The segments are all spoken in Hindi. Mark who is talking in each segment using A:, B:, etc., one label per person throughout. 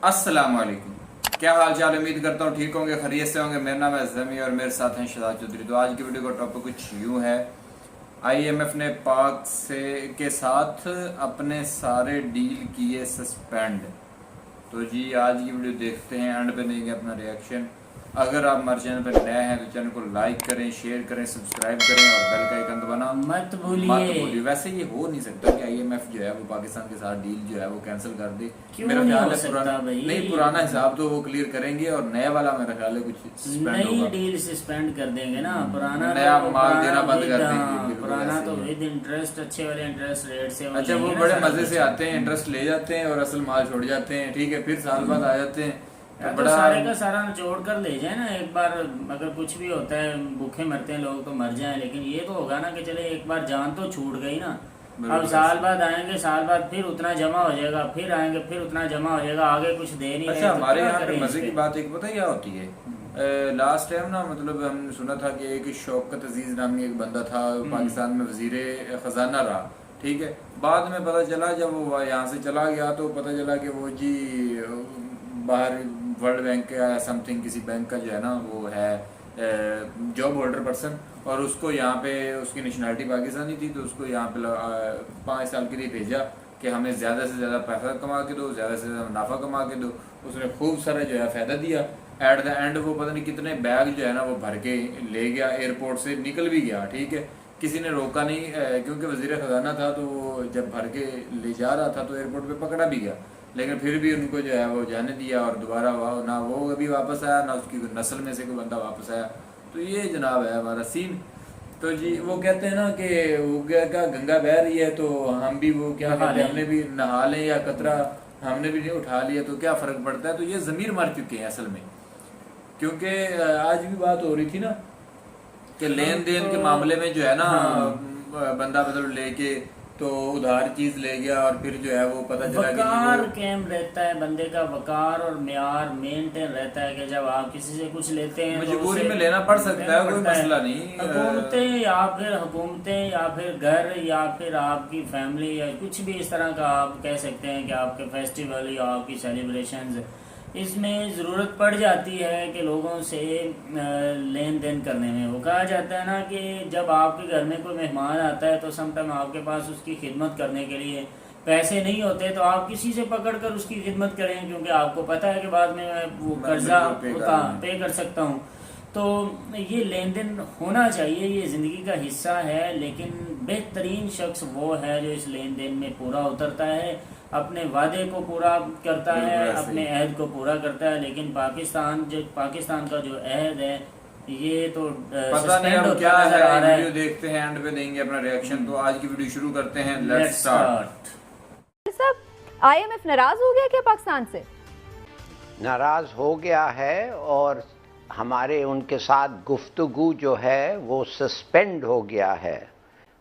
A: अस्सलाम वालेकुम। क्या हाल चाल, उम्मीद करता हूँ ठीक होंगे, खैरियत से होंगे। मेरा नाम है जमी और मेरे साथ हैं शहजाद चौधरी। तो आज की वीडियो का टॉपिक कुछ यूँ है, आईएमएफ ने पाक से के साथ अपने सारे डील किए सस्पेंड। तो जी आज की वीडियो देखते हैं, एंड पे देंगे अपना रिएक्शन। अगर आप हमारे चैनल पर नए हैं तो चैनल को लाइक करें, शेयर करें, सब्सक्राइब करें और बेल का आइकन दबाना
B: मत
A: मत
B: भूलिए।
A: भूलिए। वैसे ये हो नहीं सकता कि आईएमएफ जो है वो पाकिस्तान के साथ डील जो है वो कैंसिल कर दे।
B: क्यों
A: मेरा
B: नहीं
A: ख्याल
B: हो
A: है
B: सकता भाई?
A: नहीं, पुराना हिसाब तो वो क्लियर करेंगे और नया वाला मेरा ख्याल है कुछ सस्पेंड
B: नई
A: होगा।
B: डील सस्पेंड कर देंगे ना, पुराना
A: नया
B: तो
A: माल
B: पुराना
A: देना बंद
B: विद,
A: कर देंगे,
B: हाँ,
A: बिल्कुल
B: पुराना
A: ऐसे
B: तो
A: ही है।
B: विद इंटरेस्ट, अच्छे वाले इंटरेस्ट रेट से वो
A: अच्छा, वो
B: लेंगे ना
A: बड़े
B: सारा
A: मजे
B: कुछ।
A: से आते हैं, इंटरेस्ट ले जाते हैं और असल माल छोड़ जाते हैं, ठीक है, फिर साल बाद आ जाते हैं।
B: या
A: तो
B: तो
A: बड़ा
B: सारे का सारा निचोड़ कर ले जाए ना एक बार। अगर कुछ भी होता है, भूखे मरते हैं लोग तो मर जाएं, लेकिन ये तो होगा ना कि चले एक बार जान तो छूट गई ना। अब साल बाद आएंगे, साल बाद फिर उतना जमा हो जाएगा, फिर आएंगे फिर उतना जमा हो जाएगा, आगे कुछ दे नहीं रहे
A: अच्छा,
B: तो
A: हमारे
B: क्या
A: यहाँ पे
B: करें इस
A: मजे की
B: पे?
A: बात एक पता क्या होती है, लास्ट टाइम ना, मतलब हमने सुना था कि एक शौकत अजीज नामी एक बंदा था, पाकिस्तान में वजीर खजाना रहा, ठीक है। बाद में पता चला जब वो यहाँ से चला गया तो पता चला कि वो जी बाहर वर्ल्ड बैंक का समथिंग किसी बैंक का जो है ना वो है जॉब होल्डर पर्सन, और उसको यहाँ पे उसकी नेशनलिटी पाकिस्तानी थी, तो उसको यहाँ पे 5 साल के लिए भेजा कि हमें ज़्यादा से ज़्यादा पैसा कमा के दो, ज़्यादा से ज़्यादा मुनाफा कमा के दो। उसने खूब सारा जो है फ़ायदा दिया। एट द एंड वो पता नहीं कितने बैग जो है ना वो भर के ले गया, एयरपोर्ट से निकल भी गया, ठीक है। किसी ने रोका नहीं, क्योंकि वजीर ख़जाना था, तो वो जब भर के ले जा रहा था तो एयरपोर्ट पे पकड़ा भी गया, लेकिन फिर भी उनको जो है वो जाने दिया, और दोबारा ना वो अभी वापस आया, ना उसकी नस्ल में से कोई बंदा वापस आया। तो ये जनाब है हमारा सीन। तो जी वो कहते हैं ना कि वो क्या गंगा बह रही है तो हम भी वो क्या
B: नहा
A: कहते हैं,
B: लें।
A: हमने भी नहा लें, या कतरा हमने भी नहीं उठा लिया तो क्या फ़र्क पड़ता है। तो ये ज़मीर मार चुके हैं असल में, क्योंकि आज भी बात हो रही थी ना कि
B: हम
A: लेन देन
B: तो,
A: के मामले में जो है ना,
B: हाँ,
A: बंदा मतलब लेके तो उधार चीज ले गया, और फिर जो है वो पता चला कि
B: वकार
A: वो
B: कैम रहता है बंदे का, वकार और म्यार मेंटेन रहता है कि जब आप किसी से कुछ लेते हैं तो
A: मजबूरी
B: उसे
A: में लेना पड़ सकता
B: लेना
A: है, कोई
B: पड़ता है।
A: मसला नहीं।
B: हुकूमतें या फिर घर या फिर आपकी फैमिली या कुछ भी इस तरह का आप कह सकते हैं कि आपके फेस्टिवल या आपकी सेलिब्रेशंस, इसमें ज़रूरत पड़ जाती है कि लोगों से लेन देन करने में। वो कहा जाता है ना कि जब आपके घर में कोई मेहमान आता है तो समटाइम आपके पास उसकी खिदमत करने के लिए पैसे नहीं होते, तो आप किसी से पकड़ कर उसकी खिदमत करें, क्योंकि आपको पता है कि बाद में मैं वो
A: मैं
B: कर्जा
A: बिल्कुल
B: पे कर सकता हूँ। तो ये लेन देन होना चाहिए, ये ज़िंदगी का हिस्सा है, लेकिन बेहतरीन शख्स वो है जो इस लेन देन में पूरा उतरता है, अपने वादे को पूरा करता है,
A: बिल्कुल ऐसे
B: अपने
A: ही।
B: अहद को पूरा करता है। लेकिन पाकिस्तान का जो अहद है ये तो
A: पता नहीं
B: सस्पेंड
A: अब क्या
B: होता नजर आ
A: है।
B: रहा
A: वीडियो
B: है।
A: देखते हैं, एंड पे देंगे अपना रिएक्शन। तो आज की वीडियो शुरू करते हैं, लेट्स
B: लेट्स
A: स्टार्ट।
B: स्टार्ट।
C: साहब, आईएमएफ नाराज हो गया क्या पाकिस्तान से?
D: नाराज़ हो गया है और हमारे उनके साथ गुफ्तगू जो है वो सस्पेंड हो गया है।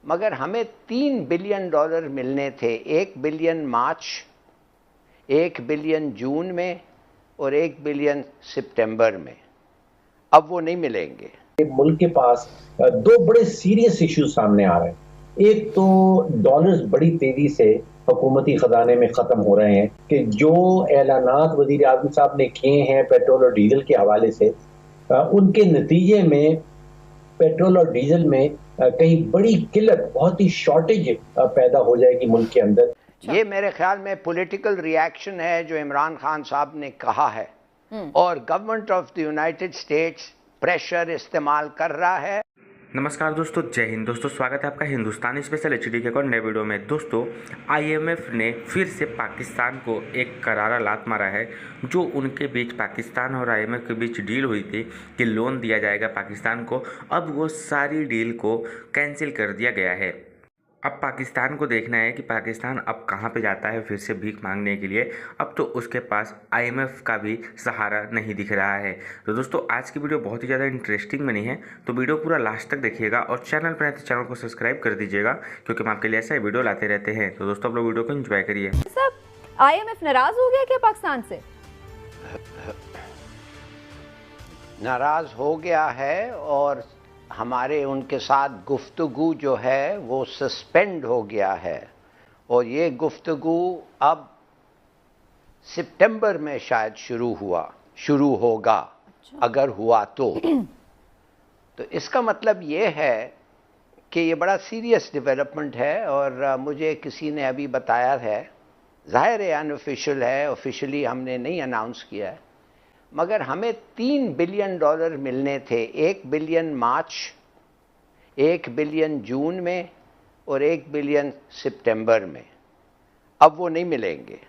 D: मगर हमें $3 बिलियन मिलने थे, 1 बिलियन मार्च, 1 बिलियन जून में और 1 बिलियन सितंबर में। अब वो नहीं मिलेंगे।
E: मुल्क के पास दो बड़े सीरियस इश्यूज सामने आ रहे हैं। एक तो डॉलर्स बड़ी तेजी से हुकूमती खजाने में खत्म हो रहे हैं कि जो ऐलानात वजीर आज़म साहब ने किए हैं पेट्रोल और डीजल के हवाले से, उनके नतीजे में पेट्रोल और डीजल में कहीं बड़ी किल्लत, बहुत ही शॉर्टेज पैदा हो जाएगी मुल्क के अंदर।
D: ये मेरे ख्याल में पॉलिटिकल रिएक्शन है जो इमरान खान साहब ने कहा है, और government of the United states pressure इस्तेमाल कर रहा है।
F: नमस्कार दोस्तों, जय हिंद दोस्तों। स्वागत है आपका हिंदुस्तानी स्पेशल एचडी के एक और नए वीडियो में। दोस्तों, आईएमएफ ने फिर से पाकिस्तान को एक करारा लात मारा है। जो उनके बीच पाकिस्तान और आईएमएफ के बीच डील हुई थी कि लोन दिया जाएगा पाकिस्तान को, अब वो सारी डील को कैंसिल कर दिया गया है। अब पाकिस्तान को देखना है कि पाकिस्तान अब कहाँ पे जाता है फिर से भीख मांगने के लिए। अब तो उसके पास आईएमएफ का भी सहारा नहीं दिख रहा है। तो दोस्तों, आज की वीडियो बहुत ही ज़्यादा इंटरेस्टिंग बनी है, तो वीडियो पूरा लास्ट तक देखिएगा और चैनल पर आए तो चैनल को सब्सक्राइब कर दीजिएगा, क्योंकि हम आपके लिए ऐसा वीडियो लाते रहते हैं। तो दोस्तों, आप लोग वीडियो को एंजॉय करिए।
C: साहब, आईएमएफ नाराज हो गया क्या पाकिस्तान से?
D: नाराज़ हो गया है और हमारे उनके साथ गुफ्तगू जो है वो सस्पेंड हो गया है, और ये गुफ्तगू अब सितंबर में शायद शुरू होगा। अगर हुआ तो इसका मतलब ये है कि ये बड़ा सीरियस डेवलपमेंट है। और मुझे किसी ने अभी बताया है, ज़ाहिर है अनऑफिशियल है, ऑफिशियली हमने नहीं अनाउंस किया है, मगर हमें $3 बिलियन मिलने थे। 1 बिलियन मार्च, 1 बिलियन जून में और 1 बिलियन सितंबर में। अब वो नहीं मिलेंगे।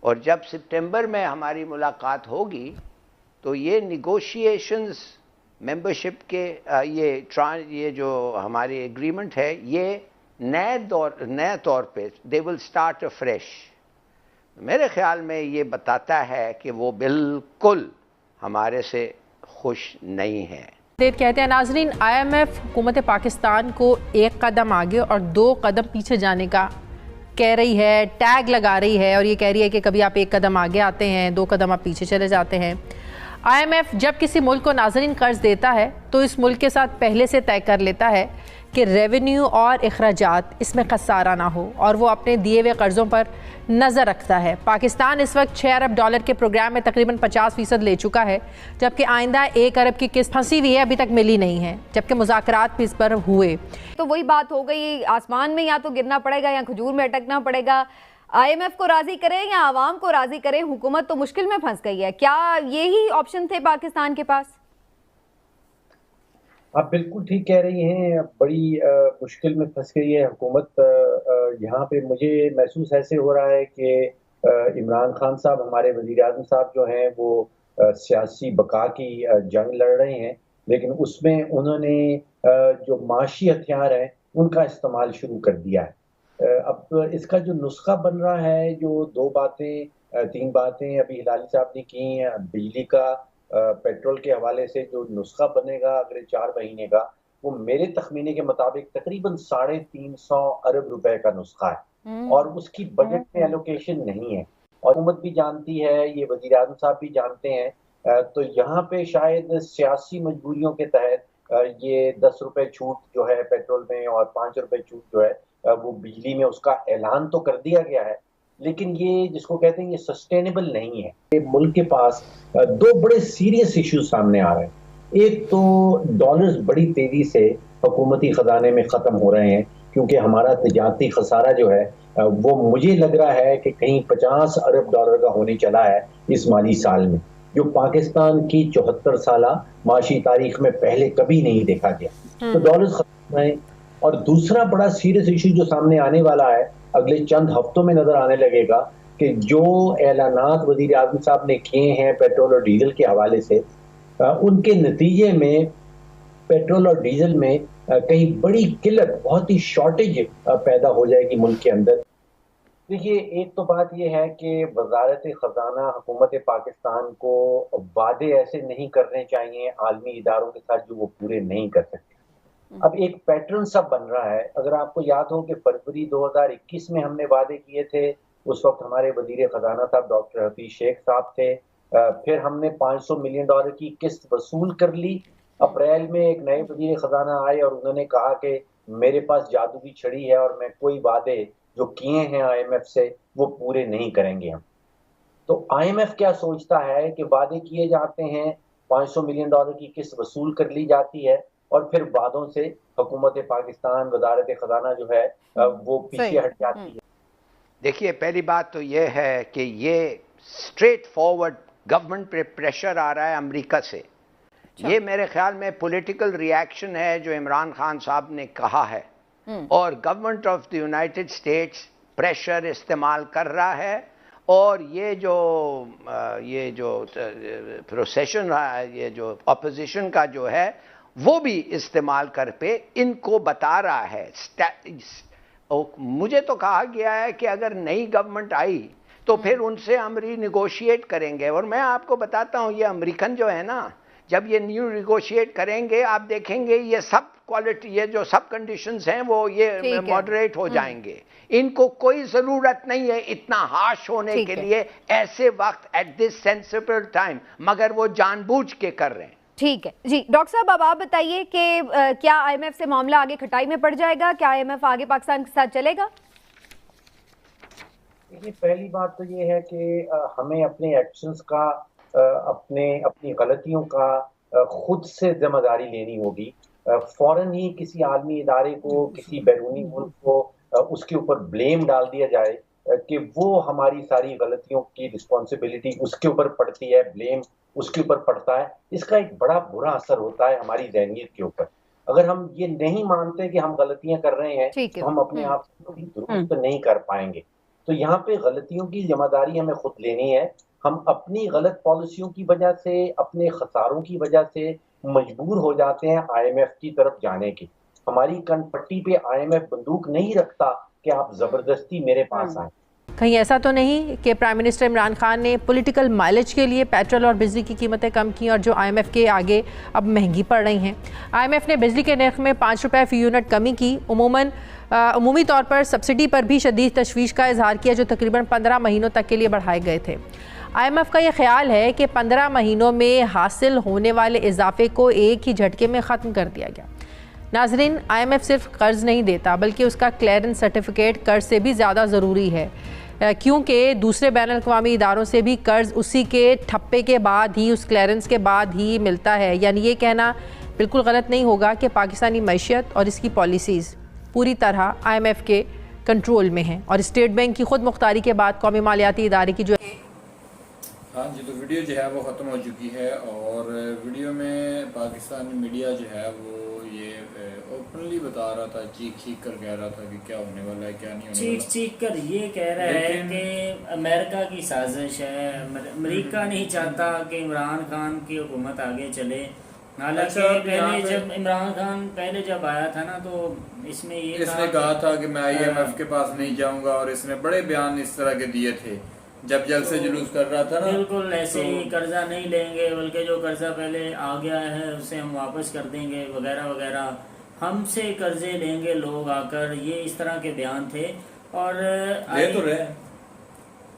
D: और जब सितंबर में हमारी मुलाकात होगी तो ये निगोशिएशंस मेंबरशिप के ये जो हमारी एग्रीमेंट है, ये नए तौर पे दे विल स्टार्ट अफ्रेश। मेरे ख्याल में ये बताता है कि वो बिल्कुल हमारे से खुश नहीं है।
G: कहते हैं नाजरीन, IMF हुकूमत पाकिस्तान को एक कदम आगे और 2 कदम पीछे जाने का कह रही है, टैग लगा रही है, और ये कह रही है कि कभी आप 1 कदम आगे आते हैं, 2 कदम आप पीछे चले जाते हैं। IMF जब किसी मुल्क को नाजरीन कर्ज देता है तो इस मुल्क के साथ पहले से तय कर लेता है कि रेवेन्यू और अखराजात इसमें खसारा ना हो, और वो अपने दिए हुए कर्ज़ों पर नज़र रखता है। पाकिस्तान इस वक्त $6 अरब के प्रोग्राम में तकरीबन 50% ले चुका है, जबकि आइंदा 1 अरब की किस्त फंसी हुई है, अभी तक मिली नहीं है, जबकि मुज़ाकरात भी इस पर हुए।
C: तो वही बात हो गई, आसमान में या तो गिरना पड़ेगा या खजूर में अटकना पड़ेगा। IMF को राजी करें या आवाम को राजी करें, हुकूमत तो मुश्किल में फंस गई है। क्या यही ऑप्शन थे पाकिस्तान के पास?
E: आप बिल्कुल ठीक कह रही हैं, बड़ी मुश्किल में फंस गई है हुकूमत। यहाँ पे मुझे महसूस ऐसे हो रहा है कि इमरान खान साहब, हमारे वज़ीर आज़म साहब जो हैं, वो सियासी बका की जंग लड़ रहे हैं, लेकिन उसमें उन्होंने जो माशी हथियार हैं उनका इस्तेमाल शुरू कर दिया है। अब इसका जो नुस्खा बन रहा है, जो 3 बातें अभी हिलाली साहब ने की हैं, बिजली का, पेट्रोल के हवाले से जो नुस्खा बनेगा अगले 4 महीने का, वो मेरे तखमीने के मुताबिक तकरीबन 350 अरब रुपए का नुस्खा है, और उसकी बजट में एलोकेशन नहीं है, और हुकूमत भी जानती है, ये वज़ीर आज़म साहब भी जानते हैं। तो यहाँ पे शायद सियासी मजबूरियों के तहत ये 10 रुपए छूट जो है पेट्रोल में और 5 रुपए छूट जो है वो बिजली में, उसका ऐलान तो कर दिया गया है, लेकिन ये जिसको कहते हैं ये सस्टेनेबल नहीं है। ये मुल्क के पास 2 बड़े सीरियस इश्यूज सामने आ रहे हैं। एक तो डॉलर्स बड़ी तेजी से हुकूमती खजाने में खत्म हो रहे हैं, क्योंकि हमारा तजारती खसारा जो है वो मुझे लग रहा है कि कहीं $50 अरब का होने चला है इस माली साल में, जो पाकिस्तान की 74 साला माशी तारीख में पहले कभी नहीं देखा गया। तो डॉलर्स खत्म है। और दूसरा बड़ा सीरियस इशू जो सामने आने वाला है, अगले चंद हफ्तों में नजर आने लगेगा, कि जो ऐलानात वज़ीर आज़म साहब ने किए हैं पेट्रोल और डीजल के हवाले से, उनके नतीजे में पेट्रोल और डीजल में कहीं बड़ी किल्लत, बहुत ही शॉर्टेज पैदा हो जाएगी मुल्क के अंदर। देखिए, एक तो बात यह है कि वजारत खजाना हुकूमत पाकिस्तान को वादे ऐसे नहीं करने चाहिए आलमी इदारों के साथ जो वो पूरे नहीं कर सकते। अब एक पैटर्न सा बन रहा है। अगर आपको याद हो कि फरवरी 2021 में हमने वादे किए थे, उस वक्त हमारे वजीर खजाना साहब डॉक्टर हफीज शेख साहब थे। फिर हमने $500 मिलियन की किस्त वसूल कर ली। अप्रैल में एक नए वजीर खजाना आए और उन्होंने कहा कि मेरे पास जादू की छड़ी है और मैं कोई वादे जो किए हैं IMF से वो पूरे नहीं करेंगे हम। तो IMF क्या सोचता है कि वादे किए जाते हैं, $500 मिलियन की किस्त वसूल कर ली जाती है, और फिर वादों से हुकूमत पाकिस्तान, वजारत खजाना जो है वो पीछे हट जाती है।
D: देखिए, पहली बात तो ये है कि ये स्ट्रेट फॉरवर्ड गवर्नमेंट पे प्रेशर आ रहा है अमेरिका से। ये मेरे ख्याल में पॉलिटिकल रिएक्शन है जो इमरान खान साहब ने कहा है, और government of the United states pressure इस्तेमाल कर रहा है। और ये जो प्रोसेशन रहा है, ये जो अपोजिशन का जो है, वो भी इस्तेमाल कर पे इनको बता रहा है। मुझे तो कहा गया है कि अगर नई गवर्नमेंट आई तो फिर उनसे हम रीनिगोशिएट करेंगे। और मैं आपको बताता हूँ, ये अमेरिकन जो है ना, जब ये न्यू निगोशिएट करेंगे, आप देखेंगे ये सब क्वालिटी, ये जो सब कंडीशंस हैं वो ये मॉडरेट हो जाएंगे। इनको कोई ज़रूरत नहीं है इतना हार्श होने के लिए ऐसे वक्त, एट दिस सेंसिबल टाइम, मगर वो जानबूझ के कर रहे हैं।
C: ठीक है जी। डॉक्टर साहब, अब आप बताइए कि क्या IMF से मामला आगे खटाई में पड़ जाएगा? क्या IMF आगे पाकिस्तान के साथ चलेगा?
E: देखिए, पहली बात तो ये है कि हमें अपने एक्शंस का अपनी गलतियों का खुद से जिम्मेदारी लेनी होगी। फौरन ही किसी आलमी इदारे को, किसी बैरूनी मुल्क को उसके ऊपर ब्लेम डाल दिया जाए कि वो हमारी सारी गलतियों की रिस्पॉन्सिबिलिटी उसके ऊपर पड़ती है, ब्लेम उसके ऊपर पड़ता है, इसका एक बड़ा बुरा असर होता है हमारी ज़हनियत के ऊपर। अगर हम ये नहीं मानते कि हम गलतियां कर रहे हैं,
C: ठीक है।
E: तो हम अपने आप को भी दुरुस्त नहीं कर पाएंगे। तो यहाँ पे गलतियों की जिम्मेदारी हमें खुद लेनी है। हम अपनी गलत पॉलिसियों की वजह से, अपने खसारों की वजह से मजबूर हो जाते हैं आईएमएफ की तरफ जाने की। हमारी कनपट्टी पे आईएमएफ बंदूक नहीं रखता कि आप जबरदस्ती मेरे पास आए।
G: कहीं ऐसा तो नहीं कि प्राइम मिनिस्टर इमरान खान ने पॉलिटिकल माइलेज के लिए पेट्रोल और बिजली की कीमतें कम की और जो आईएमएफ के आगे अब महंगी पड़ रही हैं। आईएमएफ ने बिजली के नर्ख में 5 रुपये फ़ी यूनिट कमी की। उमूमी तौर पर सब्सिडी पर भी शदीद तशवीश का इजहार किया, जो तकरीबन 15 महीनों तक के लिए बढ़ाए गए थे। आईएमएफ का ये ख्याल है कि 15 महीनों में हासिल होने वाले इजाफे को एक ही झटके में ख़त्म कर दिया गया। नाजरीन, आईएमएफ सिर्फ कर्ज नहीं देता बल्कि उसका क्लियरेंस सर्टिफिकेट कर्ज से भी ज़्यादा ज़रूरी है, क्योंकि दूसरे बैन अल-अक़वामी इदारों से भी कर्ज उसी के ठप्पे के बाद ही, उस क्लियरेंस के बाद ही मिलता है। यानी ये कहना बिल्कुल गलत नहीं होगा कि पाकिस्तानी मईशत और इसकी पॉलिसीज़ पूरी तरह आईएमएफ के कंट्रोल में हैं और स्टेट बैंक की खुद मुख्तारी के बाद कौमी मालियाती इदारे की जो है।
A: हाँ जी, तो वीडियो जो है वो ख़त्म हो चुकी है और वीडियो में पाकिस्तानी मीडिया जो है वो ये ओपनली बता रहा था, चीख कर कह रहा था कि क्या होने वाला है, क्या नहीं होने वाला।
B: चीख कर ये कह रहा है कि अमेरिका की साजिश है, अमेरिका नहीं चाहता कि इमरान खान की हुकूमत आगे चले। हालांकि पहले जब इमरान खान पहले जब आया था ना, तो इसने
A: कहा था कि मैं आईएमएफ के पास नहीं जाऊंगा और इसने बड़े बयान इस तरह के दिए थे जब जल से जुलूस कर रहा था ना।
B: बिल्कुल ऐसे ही कर्जा नहीं लेंगे, बल्कि जो कर्जा पहले आ गया है उसे हम वापस कर देंगे वगैरह वगैरह, हमसे कर्जे लेंगे लोग आकर, ये इस तरह के बयान थे। और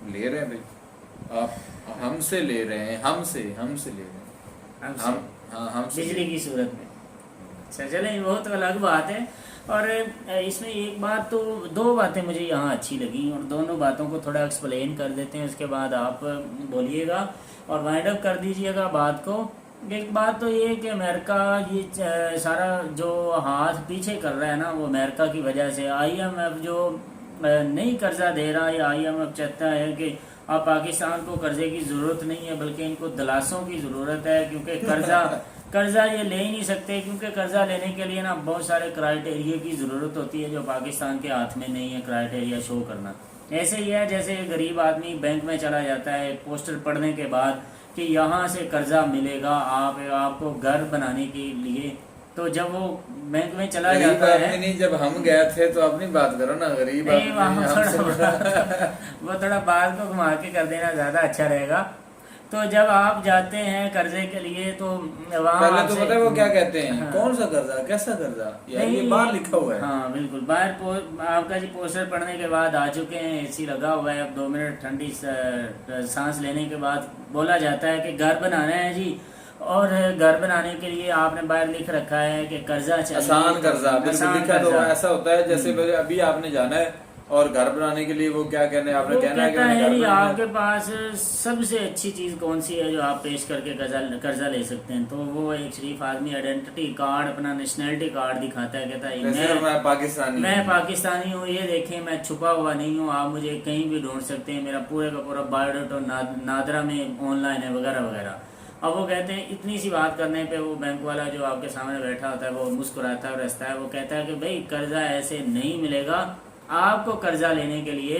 A: ले रहे हैं भाई, आप हमसे ले रहे हैं, हमसे ले रहे हैं, हम
B: बिजली की सूरत में। अच्छा चलें, वो तो अलग बात है। और इसमें एक बात तो, 2 बातें मुझे यहाँ अच्छी लगी और दोनों बातों को थोड़ा एक्सप्लेन कर देते हैं, उसके बाद आप बोलिएगा और वाइंड अप कर दीजिएगा बात को। एक बात तो ये कि अमेरिका ये सारा जो हाथ पीछे कर रहा है ना, वो अमेरिका की वजह से। आईएमएफ जो नहीं कर्जा दे रहा, या आईएमएफ चाहता है कि अब पाकिस्तान को कर्जे की ज़रूरत नहीं है बल्कि इनको दलासों की ज़रूरत है, क्योंकि कर्जा ये ले ही नहीं सकते, क्योंकि कर्जा लेने के लिए ना बहुत सारे क्राइटेरिया की ज़रूरत होती है जो पाकिस्तान के हाथ में नहीं है, क्राइटेरिया शो करना। ऐसे ही है जैसे गरीब आदमी बैंक में चला जाता है पोस्टर पढ़ने के बाद कि यहाँ से कर्जा मिलेगा आपको घर बनाने के लिए, तो जब वो बैंक में चला जाता है।
A: नहीं, जब हम गए थे तो अपनी बात करो ना, गरीब
B: वो थोड़ा बात को घुमा के कर देना ज़्यादा अच्छा रहेगा। तो जब आप जाते हैं कर्जे के लिए तो वहाँ
A: पहले तो पता है वो क्या कहते हैं, हाँ। कौन सा कर्जा, कैसा कर्जा, ये बाहर लिखा हुआ है।
B: हाँ बिल्कुल, बाहर आपका जी पोस्टर पढ़ने के बाद आ चुके हैं, एसी लगा हुआ है, अब 2 मिनट ठंडी सांस लेने के बाद बोला जाता है कि घर बनाना है जी, और घर बनाने के लिए आपने बाहर लिख रखा है कि कर्जा चाहिए,
A: आसान कर्जा, बिल्कुल लिखा। तो ऐसा होता है जैसे अभी आपने जाना है और घर बनाने के लिए वो क्या कहने, आपने कहना है कि
B: आपके पास सबसे अच्छी चीज कौन सी है जो आप पेश करके कर्जा ले सकते हैं। तो वो एक शरीफ आदमी आइडेंटिटी कार्ड, अपना नेशनलिटी कार्ड दिखाता है, कहता है मैं पाकिस्तानी हूँ, ये देखें मैं छुपा हुआ नहीं हूँ, आप मुझे कहीं भी ढूंढ सकते हैं, मेरा पूरे का पूरा बायोडाटा नादरा में ऑनलाइन है वगैरह वगैरह। अब वो कहते हैं, इतनी सी बात करने पे वो बैंक वाला जो आपके सामने बैठा होता है वो मुस्कुराता है और हंसता है, वो कहता है कि भाई कर्जा ऐसे नहीं मिलेगा, आपको कर्जा लेने के लिए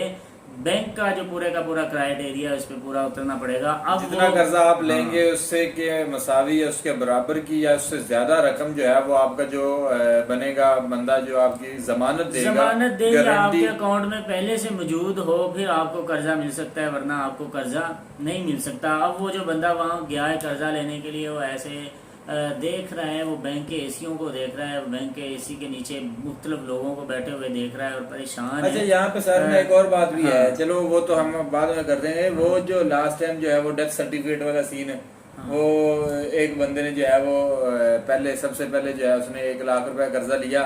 B: बैंक का जो पूरे का पूरा क्राइटेरिया उस पर पूरा उतरना पड़ेगा। अब
A: जितना कर्जा आप लेंगे उससे के मसावी या उसके बराबर की या उससे ज्यादा रकम जो है वो आपका जो बनेगा बंदा जो आपकी जमानत देगा
B: आपके अकाउंट में पहले से मौजूद हो, फिर आपको कर्जा मिल सकता है, वरना आपको कर्जा नहीं मिल सकता। अब वो जो बंदा वहाँ गया है कर्जा लेने के लिए, वो ऐसे देख रहा है, वो बैंक के एसीओं को देख रहा है, बैंक के एसी के नीचे मुख्तलिफ लोगों को बैठे हुए देख रहा है और परेशान है।
A: अच्छा, यहाँ पे सर में एक और बात भी है, चलो वो तो हम बाद में कर देंगे। वो जो लास्ट टाइम जो है वो डेथ सर्टिफिकेट वाला सीन है, वो एक बंदे ने जो है वो सबसे पहले जो है उसने 1 लाख रुपया कर्जा लिया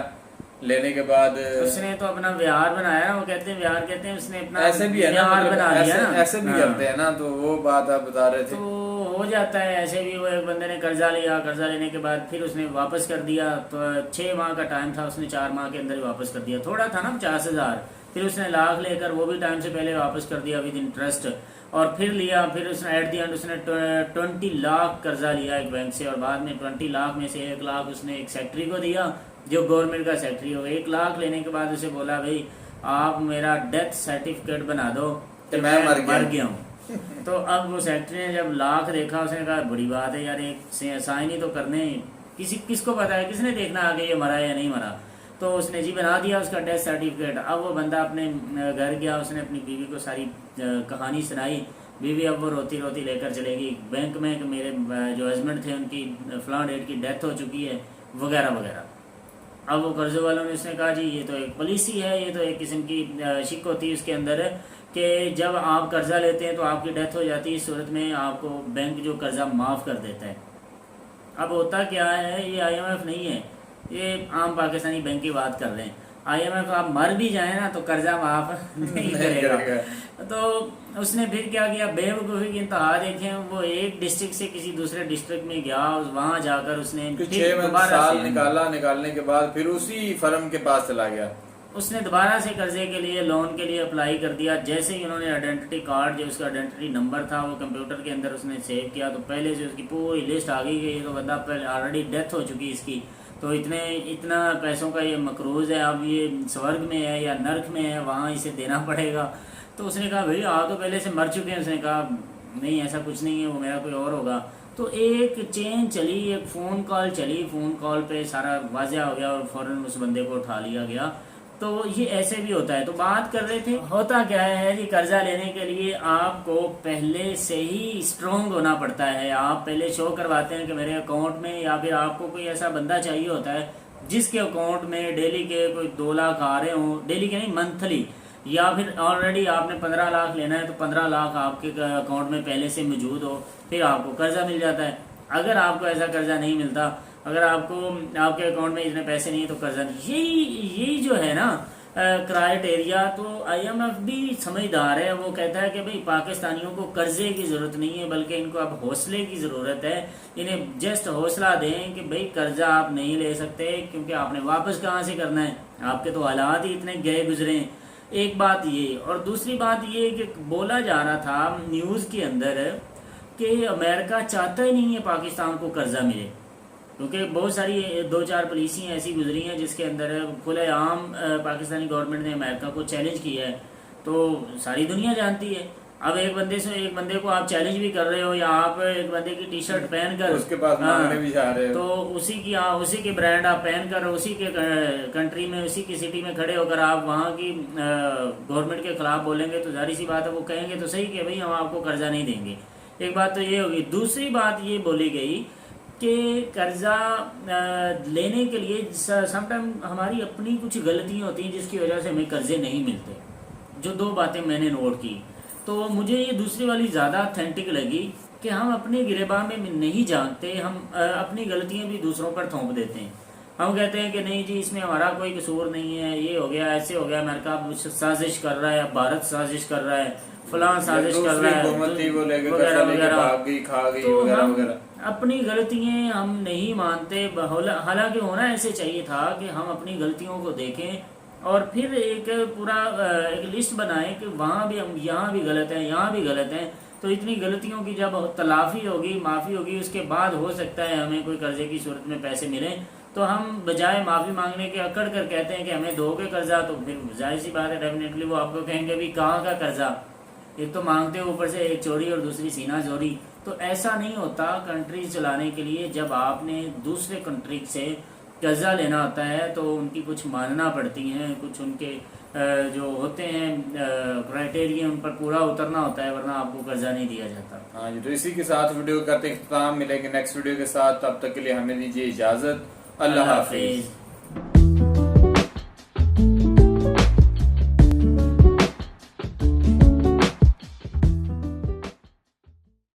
A: लेने के बाद
B: उसने तो अपना विहार बनाया ना, वो कहते हैं विहार कहते हैं, उसने अपना
A: ऐसे भी है ना,
B: विहार
A: मतलब
B: बना लिया ना।
A: ऐसे भी
B: हाँ।
A: करते हैं ना, तो वो बात आप बता रहे थे।
B: तो हो जाता है ऐसे भी। वो एक बंदे ने कर्जा लिया, कर्जा लेने के बाद फिर उसने वापस कर दिया, तो 6 माह का टाइम था, उसने 4 माह के अंदर ही वापस कर दिया। थोड़ा था ना 50,000, फिर उसने लाख लेकर वो भी टाइम से पहले वापस कर दिया विद इंटरेस्ट, और फिर लिया, फिर उसने एट दी एंड उसने 20 लाख कर्जा लिया एक बैंक से, और बाद में 20 लाख में से 1 लाख उसने एक सेक्रेटरी को दिया जो गवर्नमेंट का सेक्रेटरी हो। 1 लाख लेने के बाद उसे बोला भाई आप मेरा डेथ सर्टिफिकेट बना दो कि मैं मर गया हूँ। तो अब वो सेक्रेटरी ने जब लाख देखा, उसने कहा बड़ी बात है यार, एक साइन ही तो करने, किसको पता है, किसने देखना आगे ये मरा या नहीं मरा। तो उसने जी बना दिया उसका डेथ सर्टिफिकेट। अब वो बंदा अपने घर गया, उसने अपनी बीवी को सारी कहानी सुनाई। बीवी अब वो रोती रोती लेकर चलेगी बैंक में कि मेरे जो हस्बैंड थे उनकी फलां डेट की डेथ हो चुकी है, वगैरह वगैरह। अब वो कर्जे वालों ने उसने कहा जी ये तो एक पॉलिसी है, ये तो एक किस्म की शिक होती है उसके अंदर कि जब आप कर्जा लेते हैं तो आपकी डेथ हो जाती है, इस सूरत में आपको बैंक जो कर्जा माफ़ कर देता है। अब होता क्या है, ये IMF नहीं है, ये आम पाकिस्तानी बैंक की बात कर रहे हैं। IMF आप मर भी जाए ना तो कर्जा माफ नहीं करेगा। तो उसने फिर क्या किया, बेवकूफ़ी की इंतहा देखें, वो एक डिस्ट्रिक्ट से किसी दूसरे डिस्ट्रिक्ट में गया, वहां जाकर उसने
A: 6 साल निकालने के बाद फिर उसी फर्म के पास चला गया।
B: उसने दोबारा से कर्जे के लिए, लोन के लिए अप्लाई कर दिया। जैसे ही उन्होंने आइडेंटिटी कार्ड, जो उसका आइडेंटिटी नंबर था, वो कंप्यूटर के अंदर उसने सेव किया, तो पहले से उसकी पूरी लिस्ट आ गई कि तो बंदा पहले ऑलरेडी डेथ हो चुकी इसकी, तो इतना पैसों का ये मकरूज है, अब ये स्वर्ग में है या नर्क में है, वहाँ इसे देना पड़ेगा। तो उसने कहा भाई आप तो पहले से मर चुके हैं। उसने कहा नहीं ऐसा कुछ नहीं है, वो मेरा कोई और होगा। तो एक चेन चली, एक फ़ोन कॉल चली, फ़ोन कॉल पे सारा वाज़ह हो गया और फ़ौरन उस बंदे को उठा लिया गया। तो ये ऐसे भी होता है। तो बात कर रहे थे, होता क्या है कि कर्जा लेने के लिए आपको पहले से ही स्ट्रोंग होना पड़ता है। आप पहले शो करवाते हैं कि मेरे अकाउंट में, या फिर आपको कोई ऐसा बंदा चाहिए होता है जिसके अकाउंट में डेली के कोई 2 लाख आ रहे हों, डेली के नहीं मंथली, या फिर ऑलरेडी आपने 15 लाख लेना है तो 15 लाख आपके अकाउंट में पहले से मौजूद हो, फिर आपको कर्जा मिल जाता है। अगर आपको ऐसा कर्जा नहीं मिलता, अगर आपको आपके अकाउंट में इतने पैसे नहीं है तो कर्जा नहीं। यही जो है ना क्राइटेरिया, तो IMF भी समझदार है। वो कहता है कि भाई पाकिस्तानियों को कर्जे की ज़रूरत नहीं है, बल्कि इनको अब हौसले की ज़रूरत है। इन्हें जस्ट हौसला दें कि भाई कर्जा आप नहीं ले सकते, क्योंकि आपने वापस कहाँ से करना है, आपके तो हालात ही इतने गए गुजरे हैं। एक बात ये, और दूसरी बात ये कि बोला जा रहा था न्यूज़ के अंदर कि अमेरिका चाहता ही नहीं है पाकिस्तान को कर्जा मिले, क्योंकि बहुत सारी 2-4 पॉलिसियाँ ऐसी गुजरी हैं जिसके अंदर खुलेआम पाकिस्तानी गवर्नमेंट ने अमेरिका को चैलेंज किया है। तो सारी दुनिया जानती है। अब एक बंदे को आप चैलेंज भी कर रहे हो, या आप एक बंदे की टी-शर्ट पहन कर
A: उसके पास मांगने भी जा रहे हो,
B: तो उसी के ब्रांड आप पहन कर, उसी के कंट्री में, उसी की सिटी में खड़े होकर आप वहाँ की गवर्नमेंट के खिलाफ बोलेंगे, तो जाहिर सी बात है वो कहेंगे तो सही कि भाई हम आपको कर्जा नहीं देंगे। एक बात तो ये होगी। दूसरी बात ये बोली गई कि कर्जा लेने के लिए समटाइम हमारी अपनी कुछ गलतियाँ होती हैं जिसकी वजह से हमें कर्जे नहीं मिलते। जो 2 बातें मैंने नोट की, तो मुझे ये दूसरी वाली ज़्यादा ऑथेंटिक लगी कि हम अपने गिरेबान में नहीं जानते, हम अपनी गलतियाँ भी दूसरों पर थोप देते हैं। हम कहते हैं कि नहीं जी इसमें हमारा कोई कसूर नहीं है, ये हो गया, ऐसे हो गया, अमेरिका साजिश कर रहा है, भारत साजिश कर रहा है, फलां साजिश कर रहा है, वगैरह वगैरह। तो हम अपनी गलतियाँ हम नहीं मानते। हालांकि होना ऐसे चाहिए था कि हम अपनी गलतियों को देखें और फिर एक पूरा एक लिस्ट बनाएं कि वहाँ भी हम, यहाँ भी गलत है, यहाँ भी गलत है। तो इतनी गलतियों की जब तलाफी होगी, माफ़ी होगी, उसके बाद हो सकता है हमें कोई कर्जे की सूरत में पैसे मिलें। तो हम बजाय माफ़ी मांगने के अकड़ कर कहते हैं कि हमें दोगे कर्जा, तो फिर जाहिर सी बात है डेफिनेटली वो आपको कहेंगे भी कहाँ का कर्जा, एक तो मांगते हो ऊपर से एक चोरी और दूसरी सीना चोरी। तो ऐसा नहीं होता कंट्रीज चलाने के लिए। जब आपने दूसरे कंट्री से कर्जा लेना होता है तो उनकी कुछ मानना पड़ती हैं, कुछ उनके जो होते हैं क्राइटेरिया उन पर पूरा उतरना होता है, वरना आपको कर्जा नहीं दिया जाता।
A: हाँ जी, तो इसी के साथ वीडियो करते इख्तिताम, मिलेंगे नेक्स्ट वीडियो के साथ। तब तक के लिए हमें दीजिए इजाज़त। अल्लाह हाफिज़।